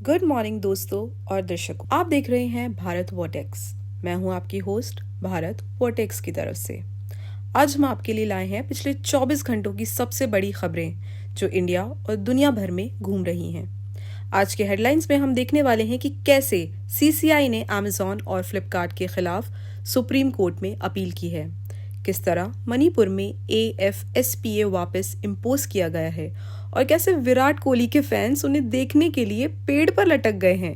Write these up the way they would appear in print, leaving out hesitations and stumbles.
Good morning दोस्तों और दर्शकों, आप देख रहे हैं भारत वॉटेक्स। मैं हूं आपकी होस्ट भारत वॉटेक्स की तरफ से। आज हम आपके लिए लाए हैं पिछले 24 घंटों की सबसे बड़ी खबरें जो इंडिया और दुनिया भर में घूम रही हैं। आज के हेडलाइंस में हम देखने वाले हैं कि कैसे सीसीआई ने अमेजॉन और फ्लिपकार्ट के खिलाफ सुप्रीम कोर्ट में अपील की है, किस तरह मणिपुर में AFSPA वापस इम्पोज किया गया है और कैसे विराट कोहली के फैंस उन्हें देखने के लिए पेड़ पर लटक गए हैं।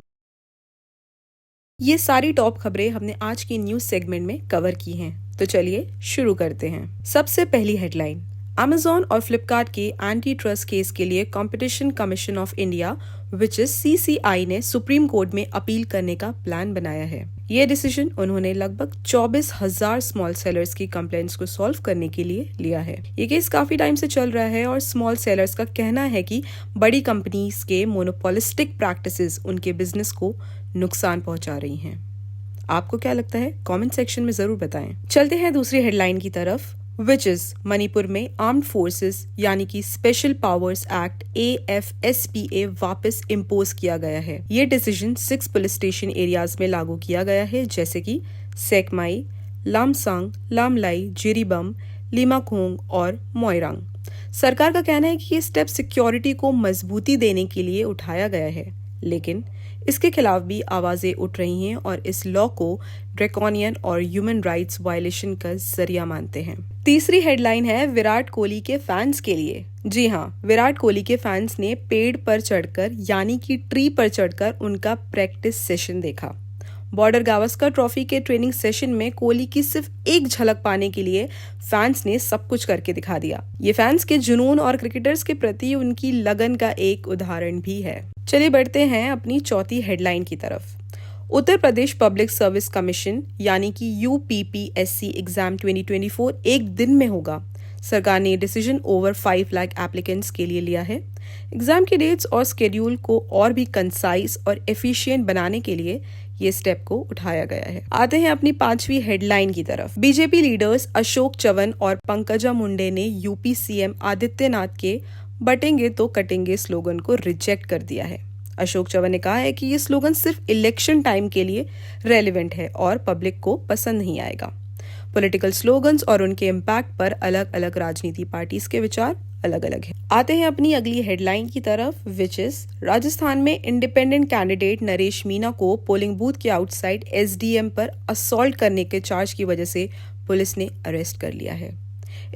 ये सारी टॉप खबरें हमने आज की न्यूज सेगमेंट में कवर की हैं, तो चलिए शुरू करते हैं। सबसे पहली हेडलाइन, अमेजॉन और फ्लिपकार्ट के एंटी ट्रस्ट केस के लिए competition commission of India which is CCI ने सुप्रीम कोर्ट में अपील करने का प्लान बनाया है। ये डिसीजन उन्होंने लगभग 24,000 स्मॉल सेलर्स की कंप्लेंट्स को सॉल्व करने के लिए लिया है। ये केस काफी टाइम से चल रहा है और स्मॉल सेलर्स का कहना है कि बड़ी कंपनीज के मोनोपोलिस्टिक प्रैक्टिसेस उनके बिजनेस को नुकसान पहुंचा रही हैं। आपको क्या लगता है? कमेंट सेक्शन में जरूर बताएं। चलते हैं दूसरी हेडलाइन की तरफ, विच इज मणिपुर में आर्म्ड फोर्सेस यानी कि स्पेशल पावर्स एक्ट AFSPA वापस इम्पोज किया गया है। ये डिसीजन 6 पुलिस स्टेशन एरियाज में लागू किया गया है, जैसे कि सेकमाई, लामसांग, लामलाई, जिरीबम, लिमाखोंग और मोइरांग। सरकार का कहना है कि ये स्टेप सिक्योरिटी को मजबूती देने के लिए उठाया गया है, लेकिन इसके खिलाफ भी आवाजें उठ रही हैं और इस लॉ को ड्रैकोनियन और ह्यूमन राइट्स वायलेशन का जरिया मानते हैं। तीसरी हेडलाइन है विराट कोहली के फैंस के लिए। जी हाँ, विराट कोहली के फैंस ने पेड़ पर चढ़कर यानी कि ट्री पर चढ़कर उनका प्रैक्टिस सेशन देखा। बॉर्डर गावस्कर ट्रॉफी के ट्रेनिंग सेशन में कोहली की सिर्फ एक झलक पाने के लिए फैंस ने सब कुछ करके दिखा दिया। ये फैंस के जुनून और क्रिकेटर्स के प्रति उनकी लगन का एक उदाहरण भी है। चलिए बढ़ते हैं अपनी चौथी हेडलाइन की तरफ। Uttar Pradesh public service commission यानी कि UPPSC एग्जाम 2024 एक दिन में होगा। सरकार ने डिसीजन ओवर 5 लाख एप्लीकेंट्स के लिए लिया है। एग्जाम के डेट्स और स्केड्यूल को और भी कंसाइज और एफिशिएंट बनाने के लिए ये स्टेप को उठाया गया है। आते हैं अपनी पांचवी हेडलाइन की तरफ। बीजेपी लीडर्स अशोक चवन और पंकजा मुंडे ने यूपी CM आदित्यनाथ के बटेंगे तो कटेंगे स्लोगन को रिजेक्ट कर दिया है। अशोक चवन ने कहा है कि ये स्लोगन सिर्फ इलेक्शन टाइम के लिए रेलेवेंट है और पब्लिक को पसंद नहीं आएगा। पॉलिटिकल स्लोगन्स और उनके इम्पैक्ट पर अलग अलग राजनीति पार्टीज के विचार अलग अलग है। आते हैं अपनी अगली हेडलाइन की तरफ, विच इज राजस्थान में इंडिपेंडेंट कैंडिडेट नरेश मीना को पोलिंग बूथ के आउटसाइड SDM पर असॉल्ट करने के चार्ज की वजह से पुलिस ने अरेस्ट कर लिया है।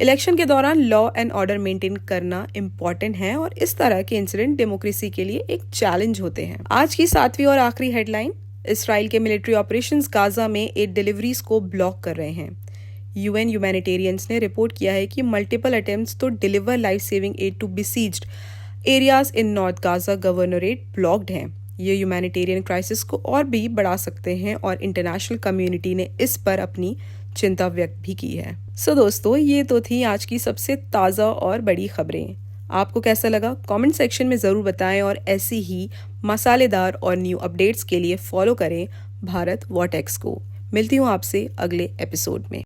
इलेक्शन के दौरान लॉ एंड ऑर्डर मेंटेन करना इम्पोर्टेंट है और इस तरह के इंसिडेंट डेमोक्रेसी के लिए एक चैलेंज होते हैं। आज की सातवीं और आखिरी हेडलाइन, इसराइल के मिलिट्री ऑपरेशंस गाजा में एड डिलीवरीज को ब्लॉक कर रहे हैं। UN ह्यूमैनिटेरियंस ने रिपोर्ट किया है कि multiple attempts to deliver life saving aid to besieged areas in north Gaza governorate blocked हैं। ये ह्यूमैनिटेरियन क्राइसिस को और भी बढ़ा सकते हैं और इंटरनेशनल कम्युनिटी ने इस पर अपनी चिंता व्यक्त भी की है। सो दोस्तों, ये तो थी आज की सबसे ताज़ा और बड़ी खबरें। आपको कैसा लगा? कमेंट सेक्शन में ज़रूर बताएं और ऐसी ही मसालेदार और न्यू अपडेट्स के लिए फॉलो करें भारत वॉटेक्स को। मिलती हूँ आपसे अगले एपिसोड में।